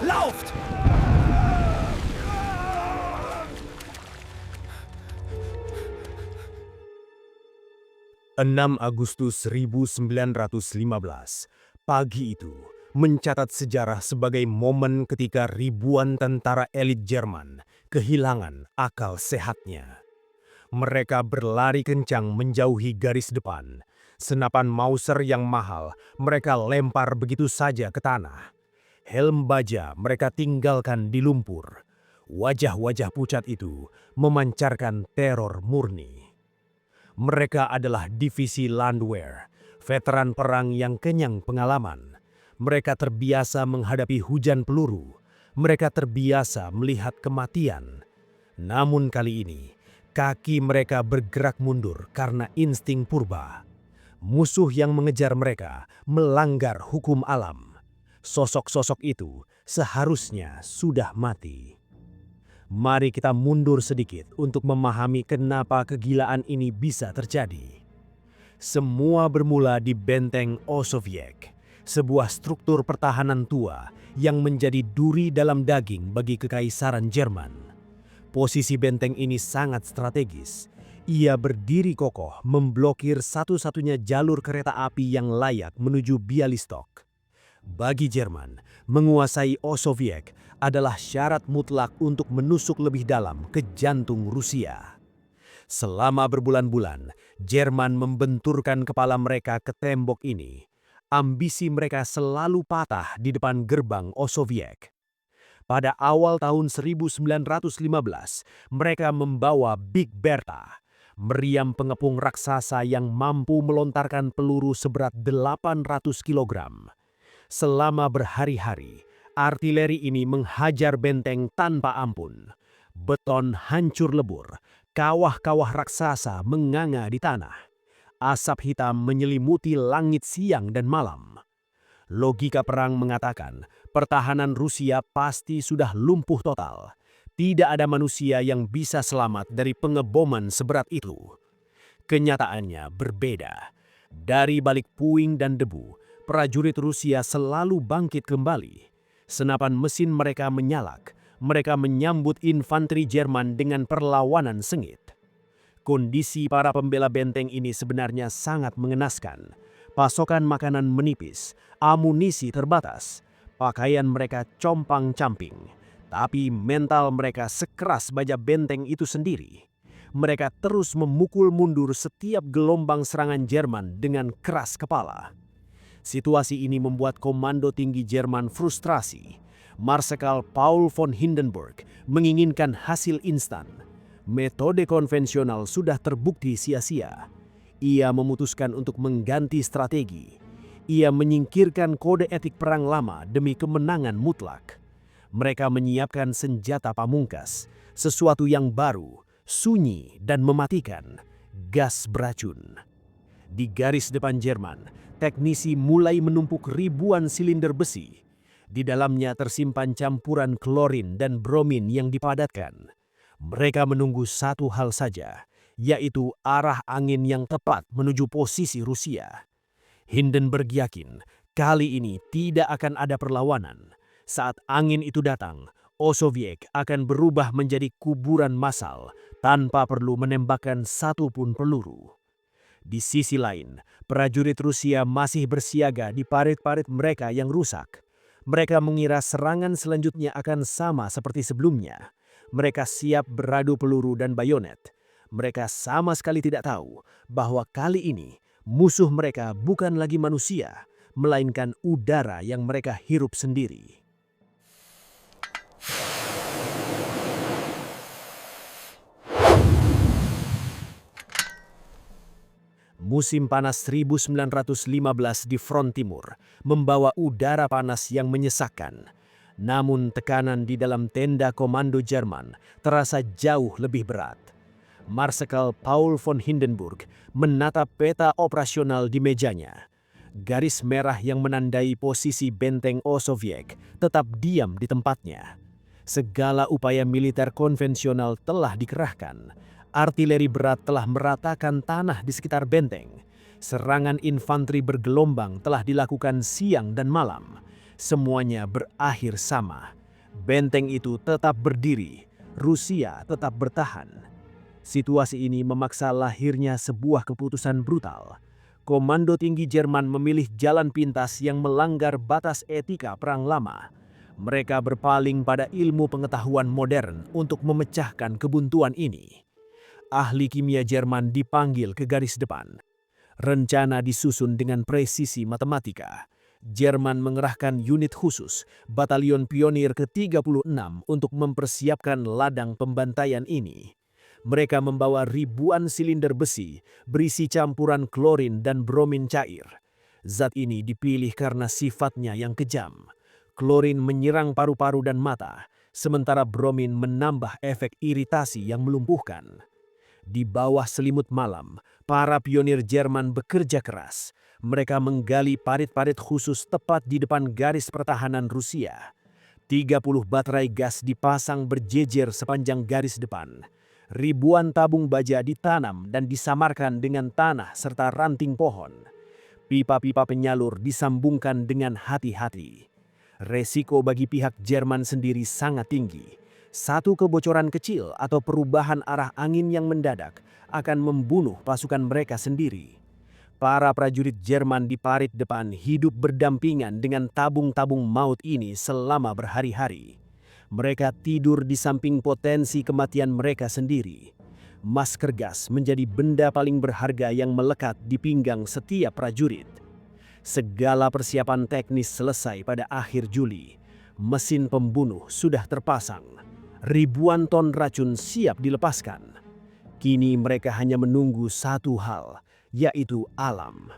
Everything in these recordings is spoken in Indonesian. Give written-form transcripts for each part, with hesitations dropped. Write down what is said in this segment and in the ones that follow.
Lauft! 6 Agustus 1915, pagi itu mencatat sejarah sebagai momen ketika ribuan tentara elit Jerman kehilangan akal sehatnya. Mereka berlari kencang menjauhi garis depan. Senapan Mauser yang mahal mereka lempar begitu saja ke tanah. Helm baja mereka tinggalkan di lumpur. Wajah-wajah pucat itu memancarkan teror murni. Mereka adalah divisi Landwehr, veteran perang yang kenyang pengalaman. Mereka terbiasa menghadapi hujan peluru. Mereka terbiasa melihat kematian. Namun kali ini, kaki mereka bergerak mundur karena insting purba. Musuh yang mengejar mereka melanggar hukum alam. Sosok-sosok itu seharusnya sudah mati. Mari kita mundur sedikit untuk memahami kenapa kegilaan ini bisa terjadi. Semua bermula di benteng Osowiec, sebuah struktur pertahanan tua yang menjadi duri dalam daging bagi kekaisaran Jerman. Posisi benteng ini sangat strategis. Ia berdiri kokoh memblokir satu-satunya jalur kereta api yang layak menuju Bialystok. Bagi Jerman, menguasai Osowiec adalah syarat mutlak untuk menusuk lebih dalam ke jantung Rusia. Selama berbulan-bulan, Jerman membenturkan kepala mereka ke tembok ini. Ambisi mereka selalu patah di depan gerbang Osowiec. Pada awal tahun 1915, mereka membawa Big Bertha, meriam pengepung raksasa yang mampu melontarkan peluru seberat 800 kilogram. Selama berhari-hari, artileri ini menghajar benteng tanpa ampun. Beton hancur lebur, kawah-kawah raksasa menganga di tanah. Asap hitam menyelimuti langit siang dan malam. Logika perang mengatakan, pertahanan Rusia pasti sudah lumpuh total. Tidak ada manusia yang bisa selamat dari pengeboman seberat itu. Kenyataannya berbeda. Dari balik puing dan debu, prajurit Rusia selalu bangkit kembali. Senapan mesin mereka menyalak. Mereka menyambut infanteri Jerman dengan perlawanan sengit. Kondisi para pembela benteng ini sebenarnya sangat mengenaskan. Pasokan makanan menipis, amunisi terbatas, pakaian mereka compang-camping. Tapi mental mereka sekeras baja benteng itu sendiri. Mereka terus memukul mundur setiap gelombang serangan Jerman dengan keras kepala. Situasi ini membuat Komando Tinggi Jerman frustrasi. Marsekal Paul von Hindenburg menginginkan hasil instan. Metode konvensional sudah terbukti sia-sia. Ia memutuskan untuk mengganti strategi. Ia menyingkirkan kode etik perang lama demi kemenangan mutlak. Mereka menyiapkan senjata pamungkas, sesuatu yang baru, sunyi dan mematikan, gas beracun. Di garis depan Jerman, teknisi mulai menumpuk ribuan silinder besi. Di dalamnya tersimpan campuran klorin dan bromin yang dipadatkan. Mereka menunggu satu hal saja, yaitu arah angin yang tepat menuju posisi Rusia. Hindenburg yakin kali ini tidak akan ada perlawanan. Saat angin itu datang, Osowiec akan berubah menjadi kuburan massal tanpa perlu menembakkan satu pun peluru. Di sisi lain, prajurit Rusia masih bersiaga di parit-parit mereka yang rusak. Mereka mengira serangan selanjutnya akan sama seperti sebelumnya. Mereka siap beradu peluru dan bayonet. Mereka sama sekali tidak tahu bahwa kali ini musuh mereka bukan lagi manusia, melainkan udara yang mereka hirup sendiri. Musim panas 1915 di front timur membawa udara panas yang menyesakkan. Namun tekanan di dalam tenda komando Jerman terasa jauh lebih berat. Marsekal Paul von Hindenburg menatap peta operasional di mejanya. Garis merah yang menandai posisi benteng Osowiec tetap diam di tempatnya. Segala upaya militer konvensional telah dikerahkan. Artileri berat telah meratakan tanah di sekitar benteng. Serangan infanteri bergelombang telah dilakukan siang dan malam. semuanya berakhir sama. Benteng itu tetap berdiri, Rusia tetap bertahan. Situasi ini memaksa lahirnya sebuah keputusan brutal. Komando tinggi Jerman memilih jalan pintas yang melanggar batas etika perang lama. Mereka berpaling pada ilmu pengetahuan modern untuk memecahkan kebuntuan ini. Ahli kimia Jerman dipanggil ke garis depan. Rencana disusun dengan presisi matematika. Jerman mengerahkan unit khusus, Batalion Pionir ke-36 untuk mempersiapkan ladang pembantaian ini. Mereka membawa ribuan silinder besi berisi campuran klorin dan bromin cair. Zat ini dipilih karena sifatnya yang kejam. Klorin menyerang paru-paru dan mata, sementara bromin menambah efek iritasi yang melumpuhkan. Di bawah selimut malam, para pionir Jerman bekerja keras. Mereka menggali parit-parit khusus tepat di depan garis pertahanan Rusia. 30 baterai gas dipasang berjejer sepanjang garis depan. Ribuan tabung baja ditanam dan disamarkan dengan tanah serta ranting pohon. Pipa-pipa penyalur disambungkan dengan hati-hati. Resiko bagi pihak Jerman sendiri sangat tinggi. Satu kebocoran kecil atau perubahan arah angin yang mendadak akan membunuh pasukan mereka sendiri. Para prajurit Jerman di parit depan hidup berdampingan dengan tabung-tabung maut ini selama berhari-hari. Mereka tidur di samping potensi kematian mereka sendiri. Masker gas menjadi benda paling berharga yang melekat di pinggang setiap prajurit. Segala persiapan teknis selesai pada akhir Juli. Mesin pembunuh sudah terpasang. Ribuan ton racun siap dilepaskan. Kini mereka hanya menunggu satu hal, yaitu alam.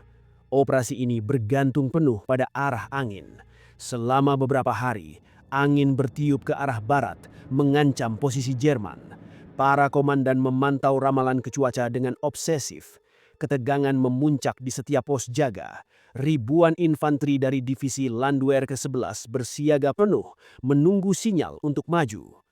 Operasi ini bergantung penuh pada arah angin. Selama beberapa hari, angin bertiup ke arah barat, mengancam posisi Jerman. Para komandan memantau ramalan cuaca dengan obsesif. Ketegangan memuncak di setiap pos jaga. Ribuan infanteri dari divisi Landwehr ke-11 bersiaga penuh, menunggu sinyal untuk maju.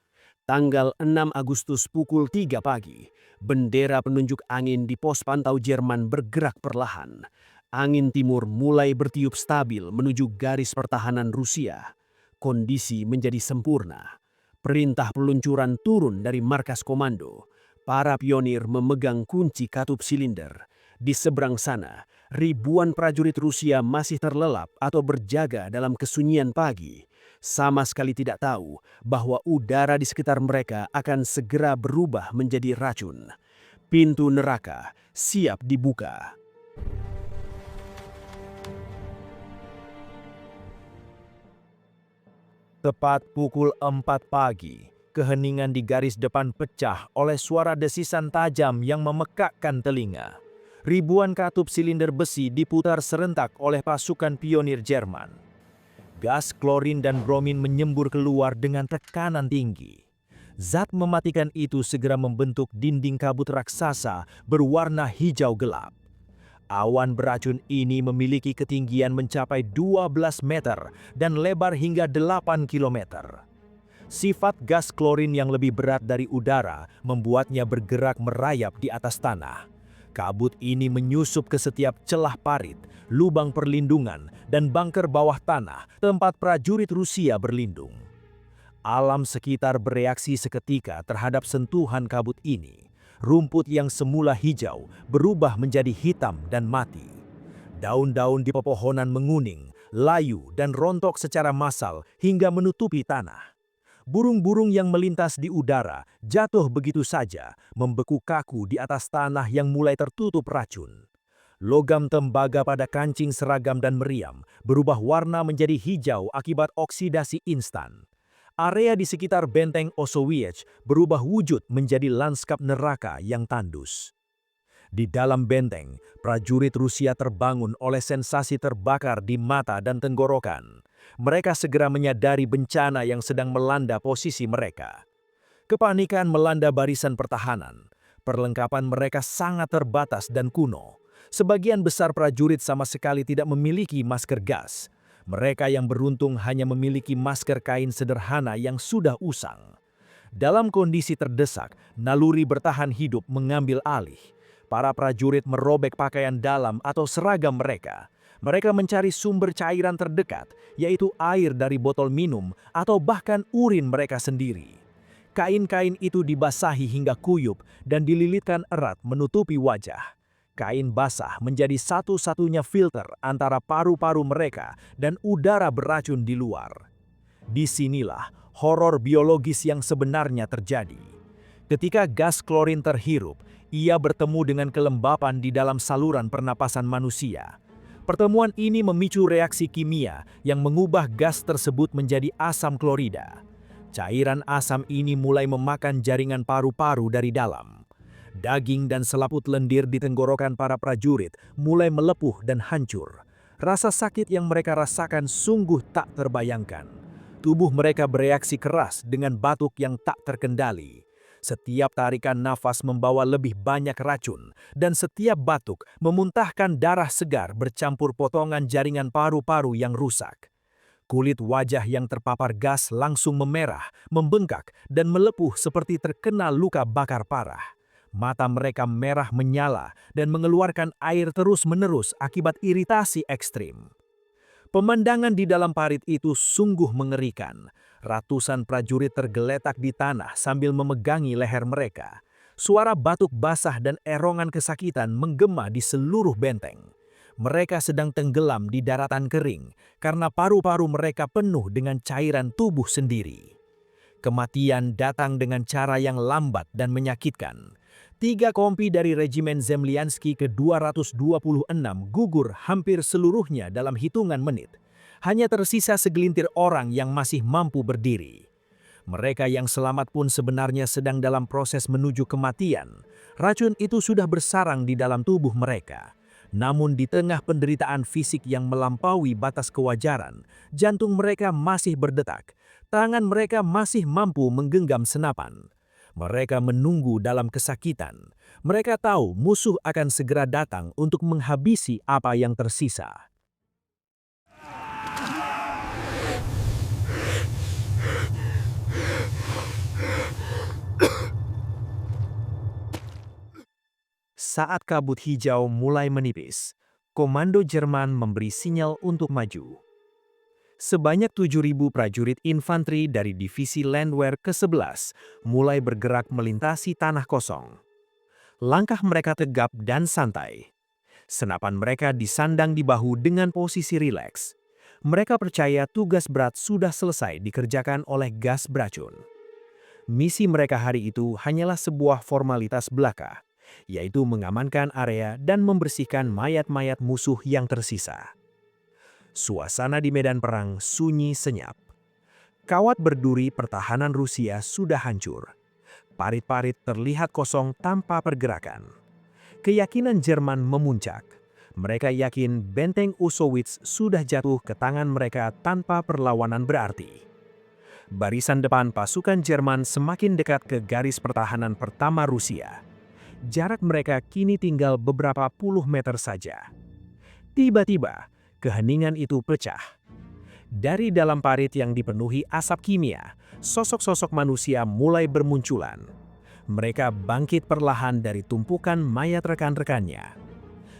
Tanggal 6 Agustus pukul 3 pagi, bendera penunjuk angin di pos pantau Jerman bergerak perlahan. Angin timur mulai bertiup stabil menuju garis pertahanan Rusia. Kondisi menjadi sempurna. Perintah peluncuran turun dari markas komando. Para pionir memegang kunci katup silinder. Di seberang sana, ribuan prajurit Rusia masih terlelap atau berjaga dalam kesunyian pagi. Sama sekali tidak tahu bahwa udara di sekitar mereka akan segera berubah menjadi racun. Pintu neraka siap dibuka. Tepat pukul 4 pagi, keheningan di garis depan pecah oleh suara desisan tajam yang memekakkan telinga. Ribuan katup silinder besi diputar serentak oleh pasukan pionir Jerman. Gas klorin dan bromin menyembur keluar dengan tekanan tinggi. Zat mematikan itu segera membentuk dinding kabut raksasa berwarna hijau gelap. Awan beracun ini memiliki ketinggian mencapai 12 meter dan lebar hingga 8 kilometer. Sifat gas klorin yang lebih berat dari udara membuatnya bergerak merayap di atas tanah. Kabut ini menyusup ke setiap celah parit, lubang perlindungan, dan bunker bawah tanah tempat prajurit Rusia berlindung. Alam sekitar bereaksi seketika terhadap sentuhan kabut ini. Rumput yang semula hijau berubah menjadi hitam dan mati. Daun-daun di pepohonan menguning, layu, dan rontok secara massal hingga menutupi tanah. Burung-burung yang melintas di udara jatuh begitu saja, membeku kaku di atas tanah yang mulai tertutup racun. Logam tembaga pada kancing seragam dan meriam berubah warna menjadi hijau akibat oksidasi instan. Area di sekitar benteng Osowiec berubah wujud menjadi lanskap neraka yang tandus. Di dalam benteng, prajurit Rusia terbangun oleh sensasi terbakar di mata dan tenggorokan. Mereka segera menyadari bencana yang sedang melanda posisi mereka. Kepanikan melanda barisan pertahanan. Perlengkapan mereka sangat terbatas dan kuno. Sebagian besar prajurit sama sekali tidak memiliki masker gas. Mereka yang beruntung hanya memiliki masker kain sederhana yang sudah usang. Dalam kondisi terdesak, naluri bertahan hidup mengambil alih. Para prajurit merobek pakaian dalam atau seragam mereka. Mereka mencari sumber cairan terdekat, yaitu air dari botol minum atau bahkan urin mereka sendiri. Kain-kain itu dibasahi hingga kuyup dan dililitkan erat menutupi wajah. Kain basah menjadi satu-satunya filter antara paru-paru mereka dan udara beracun di luar. Disinilah horor biologis yang sebenarnya terjadi. Ketika gas klorin terhirup, ia bertemu dengan kelembapan di dalam saluran pernapasan manusia. Pertemuan ini memicu reaksi kimia yang mengubah gas tersebut menjadi asam klorida. Cairan asam ini mulai memakan jaringan paru-paru dari dalam. Daging dan selaput lendir di tenggorokan para prajurit mulai melepuh dan hancur. Rasa sakit yang mereka rasakan sungguh tak terbayangkan. Tubuh mereka bereaksi keras dengan batuk yang tak terkendali. Setiap tarikan nafas membawa lebih banyak racun, dan setiap batuk memuntahkan darah segar bercampur potongan jaringan paru-paru yang rusak. Kulit wajah yang terpapar gas langsung memerah, membengkak, dan melepuh seperti terkena luka bakar parah. Mata mereka merah menyala dan mengeluarkan air terus-menerus akibat iritasi ekstrim. Pemandangan di dalam parit itu sungguh mengerikan. Ratusan prajurit tergeletak di tanah sambil memegangi leher mereka. Suara batuk basah dan erongan kesakitan menggema di seluruh benteng. Mereka sedang tenggelam di daratan kering karena paru-paru mereka penuh dengan cairan tubuh sendiri. Kematian datang dengan cara yang lambat dan menyakitkan. 3 kompi dari Regimen Zemliansky ke-226 gugur hampir seluruhnya dalam hitungan menit. Hanya tersisa segelintir orang yang masih mampu berdiri. Mereka yang selamat pun sebenarnya sedang dalam proses menuju kematian. Racun itu sudah bersarang di dalam tubuh mereka. Namun di tengah penderitaan fisik yang melampaui batas kewajaran, jantung mereka masih berdetak. Tangan mereka masih mampu menggenggam senapan. Mereka menunggu dalam kesakitan. Mereka tahu musuh akan segera datang untuk menghabisi apa yang tersisa. Saat kabut hijau mulai menipis, komando Jerman memberi sinyal untuk maju. Sebanyak 7.000 prajurit infanteri dari divisi Landwehr ke-11 mulai bergerak melintasi tanah kosong. Langkah mereka tegap dan santai. Senapan mereka disandang di bahu dengan posisi rileks. Mereka percaya tugas berat sudah selesai dikerjakan oleh gas beracun. Misi mereka hari itu hanyalah sebuah formalitas belaka, yaitu mengamankan area dan membersihkan mayat-mayat musuh yang tersisa. Suasana di medan perang sunyi senyap. Kawat berduri pertahanan Rusia sudah hancur. Parit-parit terlihat kosong tanpa pergerakan. Keyakinan Jerman memuncak. Mereka yakin benteng Usowitz sudah jatuh ke tangan mereka tanpa perlawanan berarti. Barisan depan pasukan Jerman semakin dekat ke garis pertahanan pertama Rusia. Jarak mereka kini tinggal beberapa puluh meter saja. Tiba-tiba, keheningan itu pecah. Dari dalam parit yang dipenuhi asap kimia, sosok-sosok manusia mulai bermunculan. Mereka bangkit perlahan dari tumpukan mayat rekan-rekannya.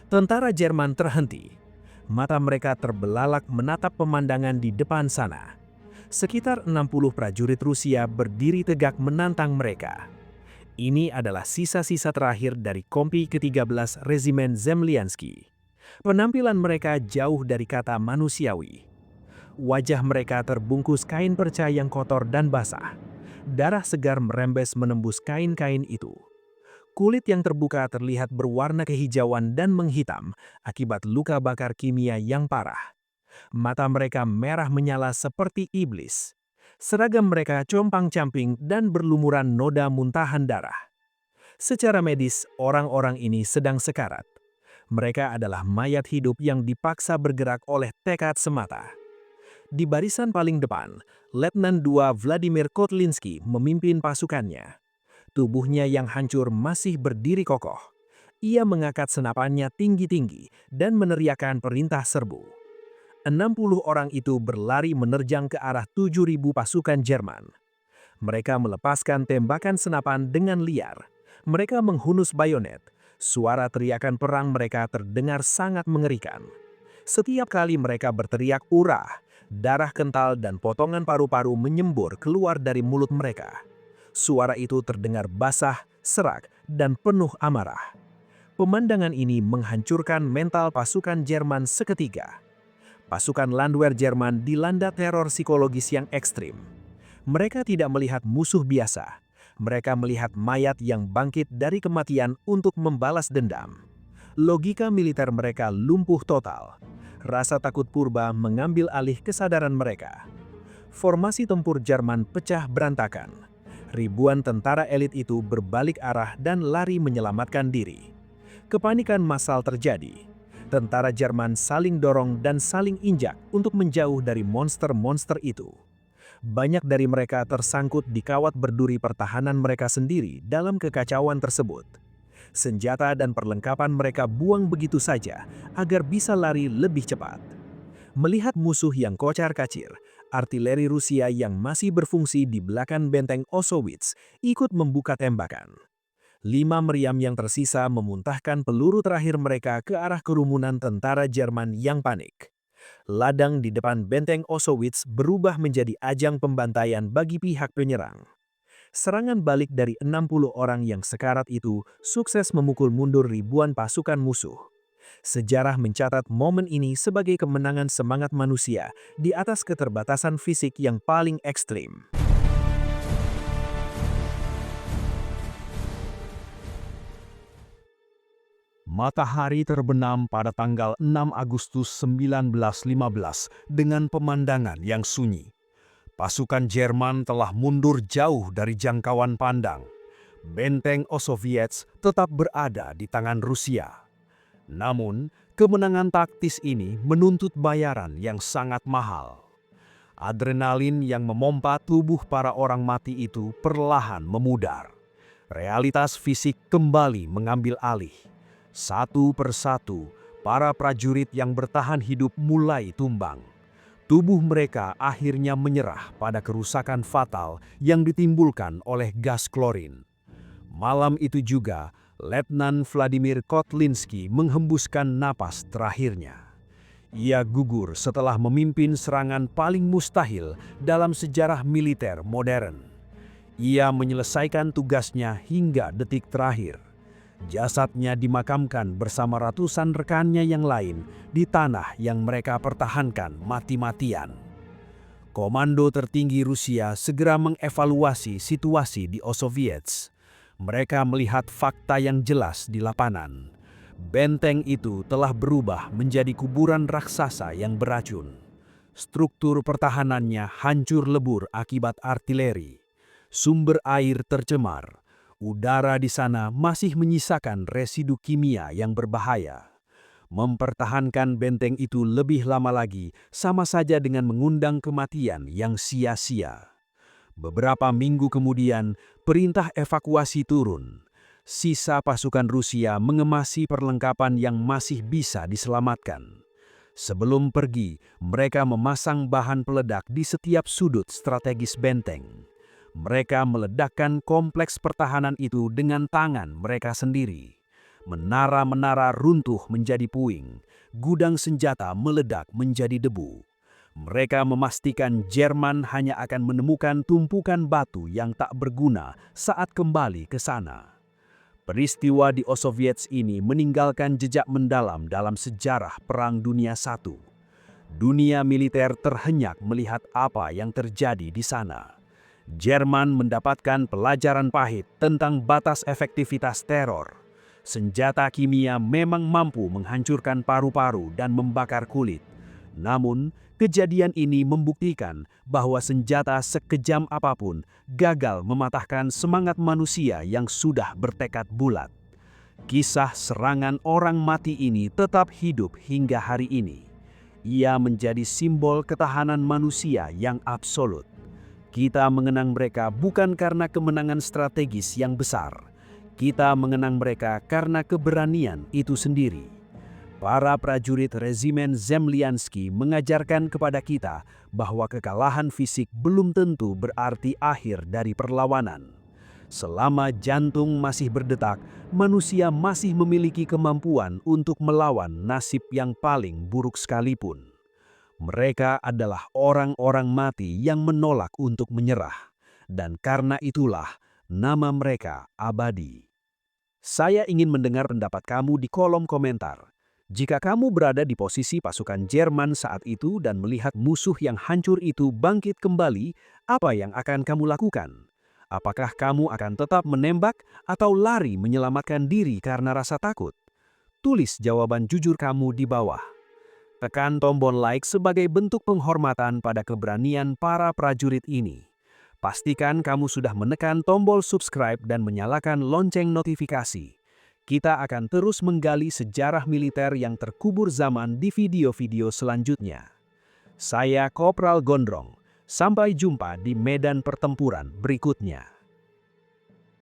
Tentara Jerman terhenti. Mata mereka terbelalak menatap pemandangan di depan sana. Sekitar 60 prajurit Rusia berdiri tegak menantang mereka. Ini adalah sisa-sisa terakhir dari kompi ke-13 Regimen Zemliansky. Penampilan mereka jauh dari kata manusiawi. Wajah mereka terbungkus kain perca yang kotor dan basah. Darah segar merembes menembus kain-kain itu. Kulit yang terbuka terlihat berwarna kehijauan dan menghitam akibat luka bakar kimia yang parah. Mata mereka merah menyala seperti iblis. Seragam mereka compang-camping dan berlumuran noda muntahan darah. Secara medis, orang-orang ini sedang sekarat. Mereka adalah mayat hidup yang dipaksa bergerak oleh tekad semata. Di barisan paling depan, Letnan II Vladimir Kotlinski memimpin pasukannya. Tubuhnya yang hancur masih berdiri kokoh. Ia mengangkat senapannya tinggi-tinggi dan meneriakkan perintah serbu. 60 orang itu berlari menerjang ke arah 7.000 pasukan Jerman. Mereka melepaskan tembakan senapan dengan liar. Mereka menghunus bayonet. Suara teriakan perang mereka terdengar sangat mengerikan. Setiap kali mereka berteriak "Ura!", darah kental dan potongan paru-paru menyembur keluar dari mulut mereka. Suara itu terdengar basah, serak, dan penuh amarah. Pemandangan ini menghancurkan mental pasukan Jerman seketika. Pasukan Landwehr Jerman dilanda teror psikologis yang ekstrim. Mereka tidak melihat musuh biasa. Mereka melihat mayat yang bangkit dari kematian untuk membalas dendam. Logika militer mereka lumpuh total. Rasa takut purba mengambil alih kesadaran mereka. Formasi tempur Jerman pecah berantakan. Ribuan tentara elit itu berbalik arah dan lari menyelamatkan diri. Kepanikan massal terjadi. Tentara Jerman saling dorong dan saling injak untuk menjauh dari monster-monster itu. Banyak dari mereka tersangkut di kawat berduri pertahanan mereka sendiri dalam kekacauan tersebut. Senjata dan perlengkapan mereka buang begitu saja agar bisa lari lebih cepat. Melihat musuh yang kocar-kacir, artileri Rusia yang masih berfungsi di belakang benteng Auschwitz ikut membuka tembakan. 5 meriam yang tersisa memuntahkan peluru terakhir mereka ke arah kerumunan tentara Jerman yang panik. Ladang di depan benteng Auschwitz berubah menjadi ajang pembantaian bagi pihak penyerang. Serangan balik dari 60 orang yang sekarat itu sukses memukul mundur ribuan pasukan musuh. Sejarah mencatat momen ini sebagai kemenangan semangat manusia di atas keterbatasan fisik yang paling ekstrim. Matahari terbenam pada tanggal 6 Agustus 1915 dengan pemandangan yang sunyi. Pasukan Jerman telah mundur jauh dari jangkauan pandang. Benteng Auschwitz tetap berada di tangan Rusia. Namun, kemenangan taktis ini menuntut bayaran yang sangat mahal. Adrenalin yang memompa tubuh para orang mati itu perlahan memudar. Realitas fisik kembali mengambil alih. Satu persatu, para prajurit yang bertahan hidup mulai tumbang. Tubuh mereka akhirnya menyerah pada kerusakan fatal yang ditimbulkan oleh gas klorin. Malam itu juga, Letnan Vladimir Kotlinski menghembuskan napas terakhirnya. Ia gugur setelah memimpin serangan paling mustahil dalam sejarah militer modern. Ia menyelesaikan tugasnya hingga detik terakhir. Jasadnya dimakamkan bersama ratusan rekannya yang lain di tanah yang mereka pertahankan mati-matian. Komando tertinggi Rusia segera mengevaluasi situasi di Auschwitz. Mereka melihat fakta yang jelas di lapangan. Benteng itu telah berubah menjadi kuburan raksasa yang beracun. Struktur pertahanannya hancur lebur akibat artileri. Sumber air tercemar. Udara di sana masih menyisakan residu kimia yang berbahaya. Mempertahankan benteng itu lebih lama lagi sama saja dengan mengundang kematian yang sia-sia. Beberapa minggu kemudian, perintah evakuasi turun. Sisa pasukan Rusia mengemasi perlengkapan yang masih bisa diselamatkan. Sebelum pergi, mereka memasang bahan peledak di setiap sudut strategis benteng. Mereka meledakkan kompleks pertahanan itu dengan tangan mereka sendiri. Menara-menara runtuh menjadi puing, gudang senjata meledak menjadi debu. Mereka memastikan Jerman hanya akan menemukan tumpukan batu yang tak berguna saat kembali ke sana. Peristiwa di Auschwitz ini meninggalkan jejak mendalam dalam sejarah Perang Dunia I. Dunia militer terhenyak melihat apa yang terjadi di sana. Jerman mendapatkan pelajaran pahit tentang batas efektivitas teror. Senjata kimia memang mampu menghancurkan paru-paru dan membakar kulit. Namun, kejadian ini membuktikan bahwa senjata sekejam apapun gagal mematahkan semangat manusia yang sudah bertekad bulat. Kisah serangan orang mati ini tetap hidup hingga hari ini. Ia menjadi simbol ketahanan manusia yang absolut. Kita mengenang mereka bukan karena kemenangan strategis yang besar. Kita mengenang mereka karena keberanian itu sendiri. Para prajurit Rezimen Zemliansky mengajarkan kepada kita bahwa kekalahan fisik belum tentu berarti akhir dari perlawanan. Selama jantung masih berdetak, manusia masih memiliki kemampuan untuk melawan nasib yang paling buruk sekalipun. Mereka adalah orang-orang mati yang menolak untuk menyerah, dan karena itulah nama mereka abadi. Saya ingin mendengar pendapat kamu di kolom komentar. Jika kamu berada di posisi pasukan Jerman saat itu dan melihat musuh yang hancur itu bangkit kembali, apa yang akan kamu lakukan? Apakah kamu akan tetap menembak atau lari menyelamatkan diri karena rasa takut? Tulis jawaban jujur kamu di bawah. Tekan tombol like sebagai bentuk penghormatan pada keberanian para prajurit ini. Pastikan kamu sudah menekan tombol subscribe dan menyalakan lonceng notifikasi. Kita akan terus menggali sejarah militer yang terkubur zaman di video-video selanjutnya. Saya Kopral Gondrong. Sampai jumpa di medan pertempuran berikutnya.